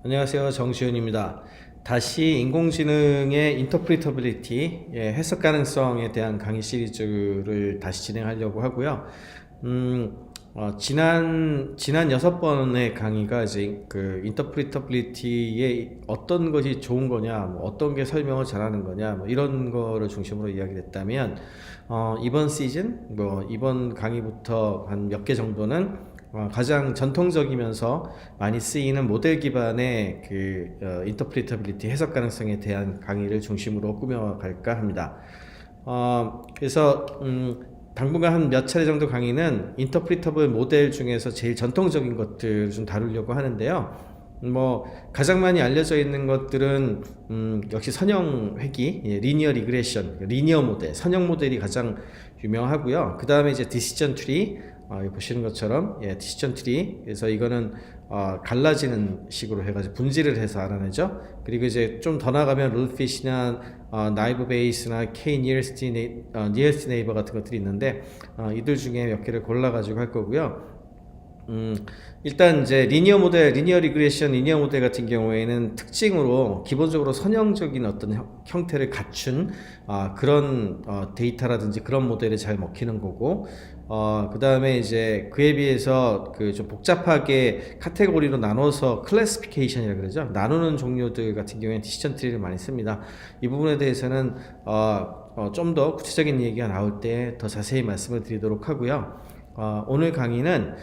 안녕하세요. 정시현입니다. 다시 인공지능의 인터프리터빌리티, 해석 가능성에 대한 강의 시리즈를 다시 진행하려고 하고요. 지난 6번의 강의가 이제 그 인터프리터빌리티의 어떤 것이 좋은 거냐, 뭐 어떤 게 설명을 잘하는 거냐, 뭐 이런 거를 중심으로 이야기됐다면, 이번 시즌, 이번 강의부터 한 몇 개 정도는 가장 전통적이면서 많이 쓰이는 모델 기반의 인터프리터빌리티 해석 가능성에 대한 강의를 중심으로 꾸며갈까 합니다. 그래서 당분간 한 몇 차례 정도 강의는 인터프리터블 모델 중에서 제일 전통적인 것들을 좀 다루려고 하는데요. 가장 많이 알려져 있는 것들은 역시 선형 회귀, 리니어 리그레션, 리니어 모델, 선형 모델이 가장 유명하고요. 그 다음에 이제 디시전 트리, 보시는 것처럼 디시전 트리. 그래서 이거는 갈라지는 식으로 해가지고 분지를 해서 알아내죠. 그리고 이제 좀 더 나가면 룰핏이나 나이브 베이스나 K 니어스티 네이버 같은 것들이 있는데 이들 중에 몇 개를 골라가지고 할 거고요. 일단 이제 리니어 모델, 리니어 리그레션, 리니어 모델 같은 경우에는 특징으로 기본적으로 선형적인 어떤 형태를 갖춘 그런 데이터라든지 그런 모델이 잘 먹히는 거고, 그 다음에 이제 그에 비해서 그 좀 복잡하게 카테고리로 나눠서 클래시피케이션이라 그러죠. 나누는 종류들 같은 경우에는 디시전 트리를 많이 씁니다. 이 부분에 대해서는 좀 더 구체적인 얘기가 나올 때 더 자세히 말씀을 드리도록 하고요. 오늘 강의는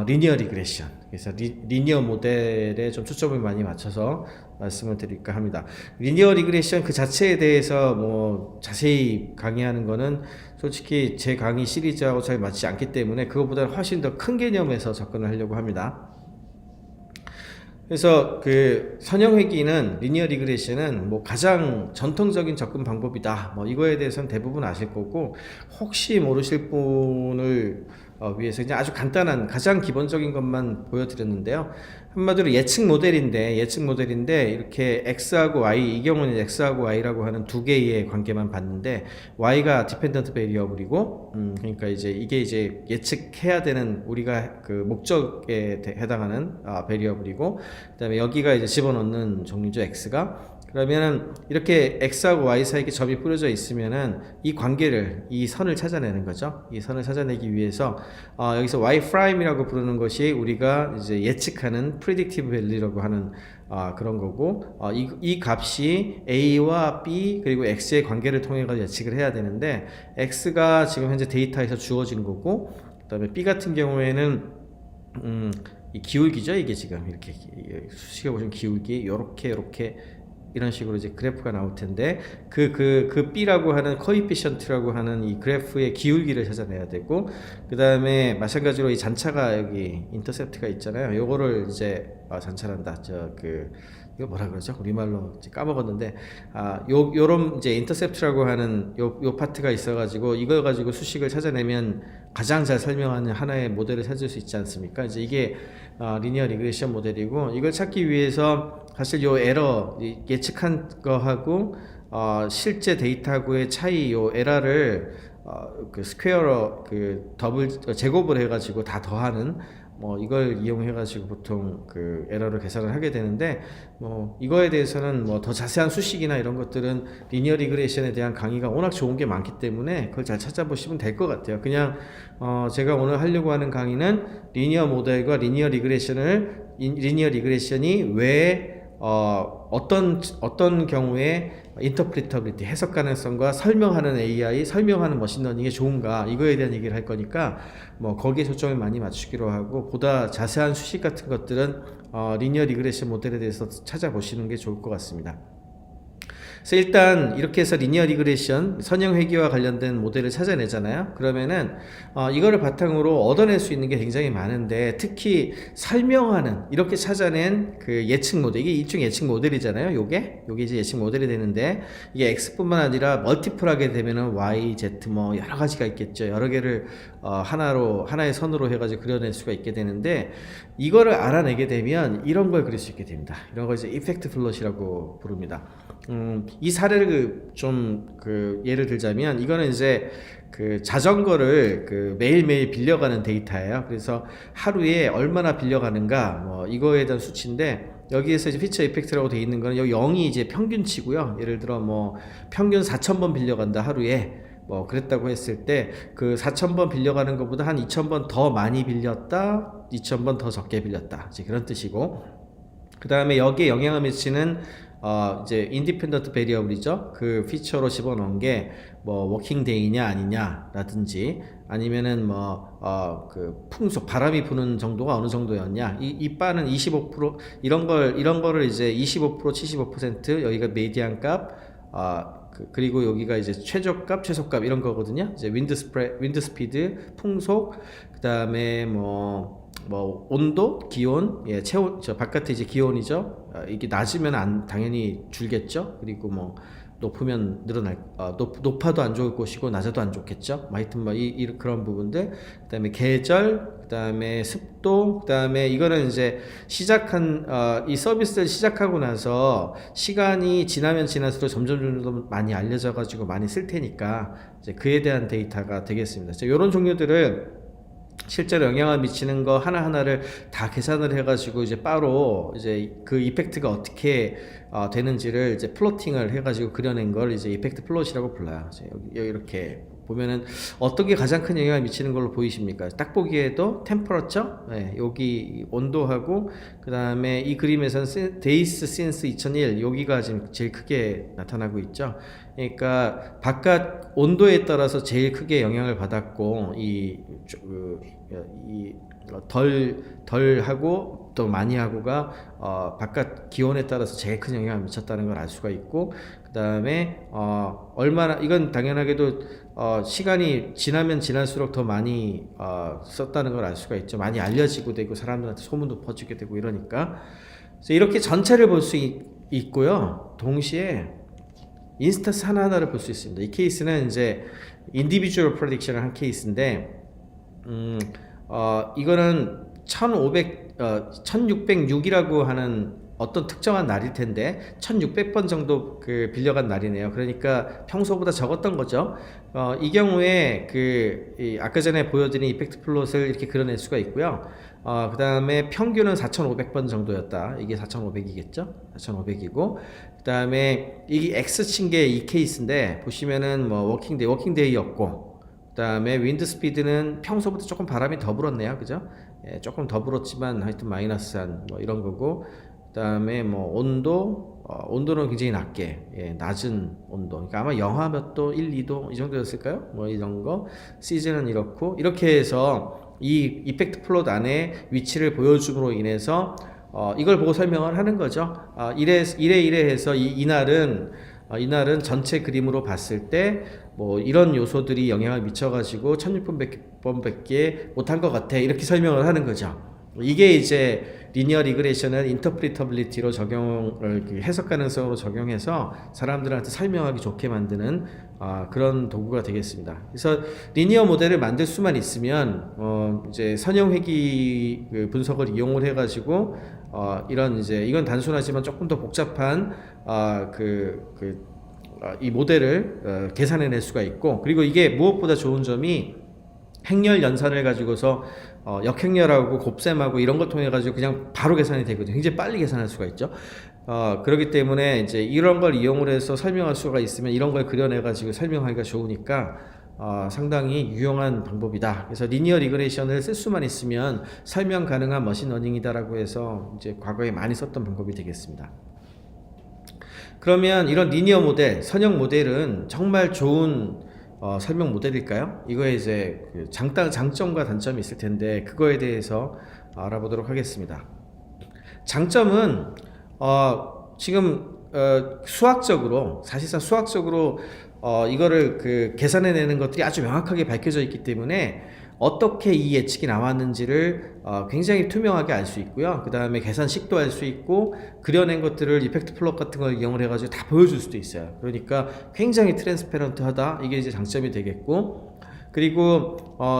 리니어 리그레션, 그래서 리니어 모델에 좀 초점을 많이 맞춰서 말씀을 드릴까 합니다. 리니어 리그레션 그 자체에 대해서 자세히 강의하는 거는 솔직히 제 강의 시리즈하고 잘 맞지 않기 때문에 그것보다는 훨씬 더 큰 개념에서 접근을 하려고 합니다. 그래서 그 선형회귀는 리니어 리그레션은 가장 전통적인 접근 방법이다. 이거에 대해서는 대부분 아실 거고, 혹시 모르실 분을 위해서 그냥 아주 간단한 가장 기본적인 것만 보여드렸는데요. 한마디로 예측 모델인데 이렇게 x하고 y, 이 경우는 x하고 y라고 하는 두 개의 관계만 봤는데 y가 디펜던트 베리어블이고, 그러니까 이제 이게 이제 예측해야 되는 우리가 그 목적에 해당하는 베리어블이고, 그다음에 여기가 이제 집어넣는 종류죠, x가. 그러면은 이렇게 x하고 y 사이에 점이 뿌려져 있으면은 이 관계를, 이 선을 찾아내는 거죠. 이 선을 찾아내기 위해서 여기서 y 프라임이라고 부르는 것이 우리가 이제 예측하는 predictive value라고 하는 그런 거고, 이 값이 a와 b 그리고 x의 관계를 통해 가지고 예측을 해야 되는데, x가 지금 현재 데이터에서 주어진 거고, 그다음에 b 같은 경우에는 이 기울기죠. 이게 지금 이렇게 수식해 보시면 기울기 요렇게 이런 식으로 이제 그래프가 나올 텐데, 그 B라고 하는 코이피션트라고 하는 이 그래프의 기울기를 찾아내야 되고, 그 다음에 마찬가지로 이 잔차가 여기 인터셉트가 있잖아요. 요거를 이제 잔차란다. 이거 뭐라 그러죠? 우리말로 이제 까먹었는데, 요런 이제 인터셉트라고 하는 요 파트가 있어가지고, 이걸 가지고 수식을 찾아내면 가장 잘 설명하는 하나의 모델을 찾을 수 있지 않습니까? 이제 이게 리니어 리그레션 모델이고, 이걸 찾기 위해서 사실 요 에러, 예측한 거하고 실제 데이터하고의 차이, 요 에러를 그 스퀘어로 그 더블 제곱을 해가지고 다 더하는 이걸 이용해가지고 보통 그 에러를 계산을 하게 되는데, 이거에 대해서는 더 자세한 수식이나 이런 것들은 리니어 리그레션에 대한 강의가 워낙 좋은 게 많기 때문에 그걸 잘 찾아보시면 될 것 같아요. 그냥 제가 오늘 하려고 하는 강의는 리니어 모델과 리니어 리그레션이 왜 어떤 경우에 인터프리터빌리티 해석 가능성과 설명하는 AI, 설명하는 머신러닝이 좋은가, 이거에 대한 얘기를 할 거니까 거기에 초점을 많이 맞추기로 하고, 보다 자세한 수식 같은 것들은 리니어 리그레션 모델에 대해서 찾아보시는 게 좋을 것 같습니다. 그래서 일단 이렇게 해서 리니어 리그레션, 선형 회귀와 관련된 모델을 찾아내잖아요. 그러면은 이거를 바탕으로 얻어낼 수 있는 게 굉장히 많은데, 특히 설명하는, 이렇게 찾아낸 그 예측 모델, 이게 일종 예측 모델이잖아요. 요게 이제 예측 모델이 되는데, 이게 x뿐만 아니라 멀티플하게 되면은 y, z 여러 가지가 있겠죠. 여러 개를 하나의 선으로 해가지고 그려낼 수가 있게 되는데, 이거를 알아내게 되면 이런 걸 그릴 수 있게 됩니다. 이런 걸 이제 이펙트 플롯이라고 부릅니다. 이 사례를 예를 들자면, 이거는 이제 그 자전거를 매일매일 빌려가는 데이터예요. 그래서 하루에 얼마나 빌려가는가, 이거에 대한 수치인데, 여기에서 이제 피처 이펙트라고 되어 있는 거는 여기 0이 이제 평균치고요. 예를 들어 뭐 평균 4,000번 빌려간다 하루에 뭐 그랬다고 했을 때 그 4,000번 빌려가는 것보다 한 2,000번 더 많이 빌렸다, 2,000번 더 적게 빌렸다, 이제 그런 뜻이고, 그 다음에 여기에 영향을 미치는 이제 인디펜던트 베리어블이죠. 그 피처로 집어넣은 게 뭐 워킹 데이냐 아니냐 라든지, 아니면은 뭐 그 풍속, 바람이 부는 정도가 어느 정도였냐, 이 바는 25% 이런 거를 이제 25% 75% 여기가 메디안 값, 그리고 여기가 이제 최저값, 최소값 이런 거거든요. 이제 윈드 스피드, 풍속, 그 다음에 뭐 온도, 기온, 예, 저 바깥에 이제 기온이죠. 이게 낮으면 당연히 줄겠죠. 그리고 뭐 높으면 높아도 안 좋을 것이고 낮아도 안 좋겠죠. 하여튼 그런 부분들. 그다음에 계절, 그다음에 습도, 그다음에 이거는 이제 이 서비스를 시작하고 나서 시간이 지나면 지날수록 점점 많이 알려져 가지고 많이 쓸 테니까 이제 그에 대한 데이터가 되겠습니다. 이런 종류들을 실제로 영향을 미치는 거 하나하나를 다 계산을 해가지고 이제 바로 이제 그 이펙트가 어떻게 되는지를 이제 플로팅을 해가지고 그려낸 걸 이제 이펙트 플롯이라고 불러요. 여기 이렇게 보면은 어떤 게 가장 큰 영향을 미치는 걸로 보이십니까? 딱 보기에도 템퍼러처, 네, 여기 온도하고, 그 다음에 이 그림에서는 데이스 신스 2001 여기가 지금 제일 크게 나타나고 있죠. 그러니까 바깥 온도에 따라서 제일 크게 영향을 받았고, 덜 하고 또 많이 하고가 바깥 기온에 따라서 제일 큰 영향을 미쳤다는 걸 알 수가 있고, 그 다음에 얼마나, 이건 당연하게도 시간이 지나면 지날수록 더 많이 썼다는 걸 알 수가 있죠. 많이 알려지고 되고 사람들한테 소문도 퍼지게 되고 이러니까. 그래서 이렇게 전체를 볼 수 있고요. 동시에 인스턴스 하나하나를 볼 수 있습니다. 이 케이스는 이제 인디비주얼 프레딕션을 한 케이스인데, 이거는 1606이라고 하는 어떤 특정한 날일 텐데 1600번 정도 그 빌려간 날이네요. 그러니까 평소보다 적었던 거죠. 이 경우에 아까 전에 보여드린 이펙트 플롯을 이렇게 그려낼 수가 있고요. 그 다음에 평균은 4500번 정도였다. 이게 4500이겠죠? 4500이고, 그 다음에 이게 X 친 게 이 케이스인데, 보시면은 뭐 워킹데이였고, 그 다음에 윈드 스피드는 평소보다 조금 바람이 더 불었네요. 그죠? 예, 조금 더 불었지만 하여튼 마이너스한 뭐 이런 거고, 그 다음에 뭐 온도는 굉장히 낮게, 예, 낮은 온도. 그러니까 아마 영하 몇 도, 1, 2도 이 정도였을까요? 뭐 이런 거. 시즌은 이렇게 해서 이 이펙트 플롯 안에 위치를 보여줌으로 인해서 이걸 보고 설명을 하는 거죠. 이래 해서 이날은 전체 그림으로 봤을 때 뭐 이런 요소들이 영향을 미쳐가지고 1600번밖에 못한 것 같아, 이렇게 설명을 하는 거죠. 이게 이제 리니어 리그레션을 인터프리터빌리티로 해석 가능성으로 적용해서 사람들한테 설명하기 좋게 만드는 그런 도구가 되겠습니다. 그래서 리니어 모델을 만들 수만 있으면 이제 선형 회귀 분석을 이용을 해가지고 이건 단순하지만 조금 더 복잡한 이 모델을 계산해낼 수가 있고, 그리고 이게 무엇보다 좋은 점이 행렬 연산을 가지고서 역행렬하고 곱셈하고 이런 걸 통해 가지고 그냥 바로 계산이 되거든요. 굉장히 빨리 계산할 수가 있죠. 그렇기 때문에 이제 이런 걸 이용을 해서 설명할 수가 있으면 이런 걸 그려내 가지고 설명하기가 좋으니까 상당히 유용한 방법이다. 그래서 리니어 리그레이션을 쓸 수만 있으면 설명 가능한 머신러닝이다라고 해서 이제 과거에 많이 썼던 방법이 되겠습니다. 그러면 이런 리니어 모델, 선형 모델은 정말 좋은 설명 모델일까요? 이거에 이제 장점과 단점이 있을 텐데 그거에 대해서 알아보도록 하겠습니다. 장점은 지금 사실상 수학적으로 이거를 계산해내는 것들이 아주 명확하게 밝혀져 있기 때문에 어떻게 이 예측이 나왔는지를 굉장히 투명하게 알 수 있고요. 그 다음에 계산식도 알 수 있고, 그려낸 것들을 이펙트 플롯 같은 걸 이용을 해가지고 다 보여줄 수도 있어요. 그러니까 굉장히 트랜스페런트하다, 이게 이제 장점이 되겠고, 그리고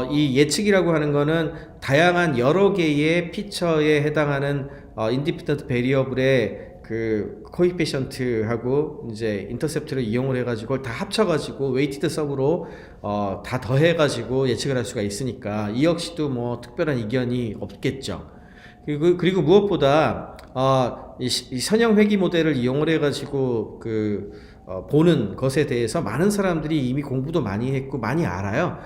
이 예측이라고 하는 거는 다양한 여러 개의 피처에 해당하는 인디펜던트 베리어블의 코이피션트하고 이제 인터셉트를 이용을 해가지고 그걸 다 합쳐가지고 웨이티드 서브로 다 더해가지고 예측을 할 수가 있으니까 이 역시도 뭐 특별한 이견이 없겠죠. 그리고 무엇보다 이 선형 회귀 모델을 이용을 해가지고 보는 것에 대해서 많은 사람들이 이미 공부도 많이 했고 많이 알아요.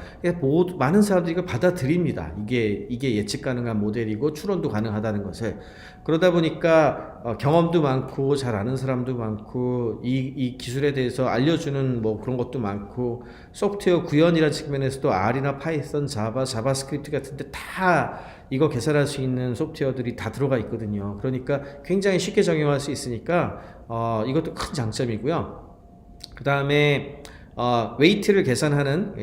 많은 사람들이 이걸 받아들입니다. 이게 예측 가능한 모델이고 추론도 가능하다는 것을. 그러다 보니까 경험도 많고 잘 아는 사람도 많고 이 기술에 대해서 알려주는 뭐 그런 것도 많고, 소프트웨어 구현이라는 측면에서도 R이나 파이썬, 자바스크립트 같은데 다 이거 계산할 수 있는 소프트웨어들이 다 들어가 있거든요. 그러니까 굉장히 쉽게 적용할 수 있으니까 이것도 큰 장점이고요. 그 다음에 웨이트를 계산하는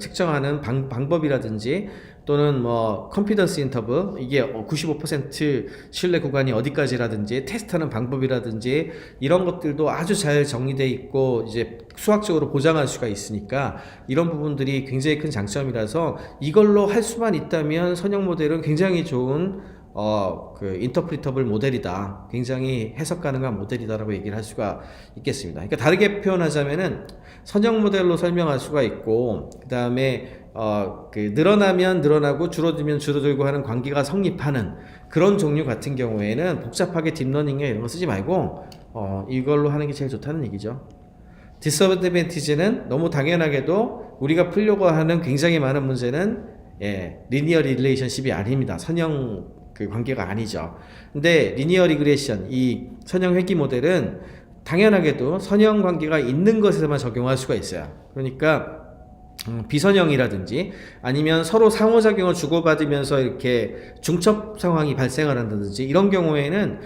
측정하는 방법이라든지 또는 뭐 컨피던스 인터벌, 이게 95% 신뢰 구간이 어디까지라든지 테스트하는 방법이라든지 이런 것들도 아주 잘 정리되어 있고 이제 수학적으로 보장할 수가 있으니까 이런 부분들이 굉장히 큰 장점이라서 이걸로 할 수만 있다면 선형 모델은 굉장히 좋은 인터프리터블 모델이다, 굉장히 해석 가능한 모델이다라고 얘기를 할 수가 있겠습니다. 그러니까 다르게 표현하자면은 선형 모델로 설명할 수가 있고, 그 다음에 늘어나면 늘어나고 줄어들면 줄어들고 하는 관계가 성립하는 그런 종류 같은 경우에는 복잡하게 딥러닝이나 이런 거 쓰지 말고 이걸로 하는 게 제일 좋다는 얘기죠. 디스어드밴티지는 너무 당연하게도 우리가 풀려고 하는 굉장히 많은 문제는 리니어 릴레이션십이 아닙니다. 선형 관계가 아니죠. 근데 리니어 리그레션, 이 선형 회귀 모델은 당연하게도 선형 관계가 있는 것에서만 적용할 수가 있어요. 그러니까 비선형이라든지 아니면 서로 상호작용을 주고받으면서 이렇게 중첩 상황이 발생을 한다든지 이런 경우에는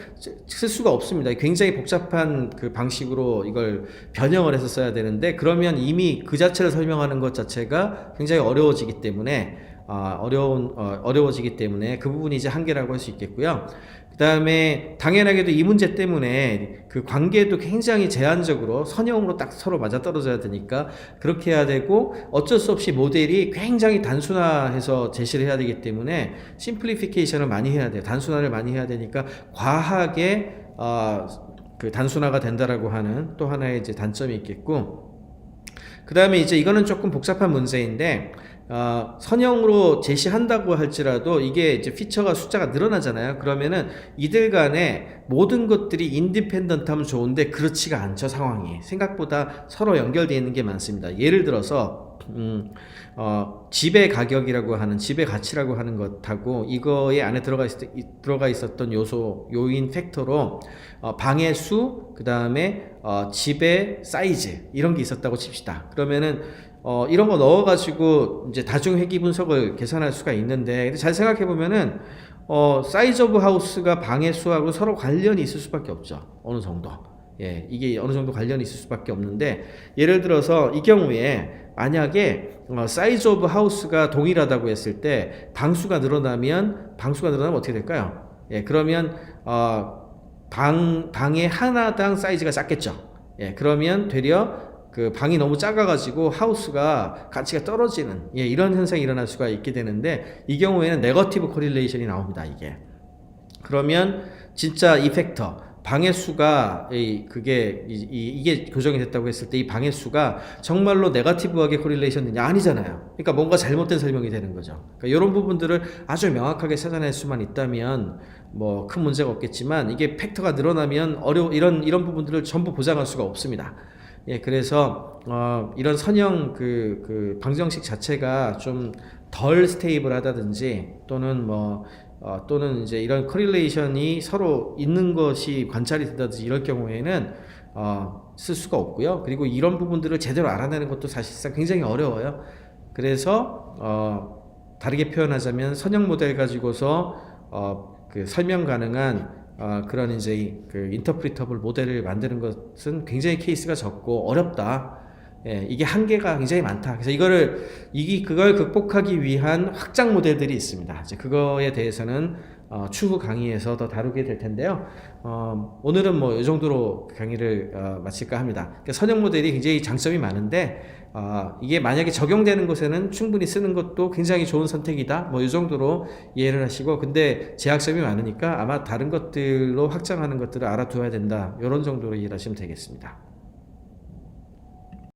쓸 수가 없습니다. 굉장히 복잡한 방식으로 이걸 변형을 해서 써야 되는데, 그러면 이미 그 자체를 설명하는 것 자체가 굉장히 어려워지기 때문에 어려워지기 때문에 그 부분이 이제 한계라고 할 수 있겠고요. 그 다음에 당연하게도 이 문제 때문에 그 관계도 굉장히 제한적으로 선형으로 딱 서로 맞아떨어져야 되니까 그렇게 해야 되고, 어쩔 수 없이 모델이 굉장히 단순화해서 제시를 해야 되기 때문에 심플리피케이션을 많이 해야 돼요. 단순화를 많이 해야 되니까 과하게 단순화가 된다라고 하는 또 하나의 이제 단점이 있겠고, 그 다음에 이제 이거는 조금 복잡한 문제인데, 선형으로 제시한다고 할지라도 이게 이제 피처가 숫자가 늘어나잖아요. 그러면은 이들 간에 모든 것들이 인디펜던트하면 좋은데 그렇지가 않죠. 상황이 생각보다 서로 연결되어 있는 게 많습니다. 예를 들어서 집의 가격이라고 하는, 집의 가치라고 하는 것하고 이거에 안에 들어가 있었던 요인 팩터로 방의 수, 그 다음에 집의 사이즈 이런 게 있었다고 칩시다. 그러면은 이런 거 넣어가지고 이제 다중 회귀 분석을 계산할 수가 있는데, 잘 생각해 보면은 사이즈 오브 하우스가 방의 수하고 서로 관련이 있을 수밖에 없죠. 어느 정도. 이게 어느 정도 관련이 있을 수밖에 없는데, 예를 들어서 이 경우에 만약에 사이즈 오브 하우스가 동일하다고 했을 때 방수가 늘어나면 어떻게 될까요? 그러면 방의 하나당 사이즈가 작겠죠. 그러면 되려 방이 너무 작아가지고 하우스가 가치가 떨어지는 이런 현상이 일어날 수가 있게 되는데, 이 경우에는 네거티브 코릴레이션이 나옵니다. 그러면 진짜 이 팩터 방의 수가 이게 교정이 됐다고 했을 때 이 방의 수가 정말로 네거티브하게 코릴레이션 되냐? 아니잖아요. 그러니까 뭔가 잘못된 설명이 되는 거죠. 그러니까 이런 부분들을 아주 명확하게 찾아낼 수만 있다면 뭐 큰 문제가 없겠지만, 이게 팩터가 늘어나면 이런 부분들을 전부 보장할 수가 없습니다. 그래서 이런 선형 방정식 자체가 좀 덜 스테이블하다든지 또는 이제 이런 코릴레이션이 서로 있는 것이 관찰이 된다든지 이럴 경우에는 쓸 수가 없고요. 그리고 이런 부분들을 제대로 알아내는 것도 사실상 굉장히 어려워요. 그래서 다르게 표현하자면 선형 모델 가지고서 설명 가능한 그런 이제 인터프리터블 모델을 만드는 것은 굉장히 케이스가 적고 어렵다. 이게 한계가 굉장히 많다. 그래서 그걸 극복하기 위한 확장 모델들이 있습니다. 이제 그거에 대해서는 추후 강의에서 더 다루게 될 텐데요. 오늘은 뭐 이 정도로 강의를 마칠까 합니다. 그러니까 선형 모델이 굉장히 장점이 많은데 이게 만약에 적용되는 곳에는 충분히 쓰는 것도 굉장히 좋은 선택이다. 뭐 이 정도로 이해를 하시고, 근데 제약점이 많으니까 아마 다른 것들로 확장하는 것들을 알아두어야 된다. 이런 정도로 이해를 하시면 되겠습니다.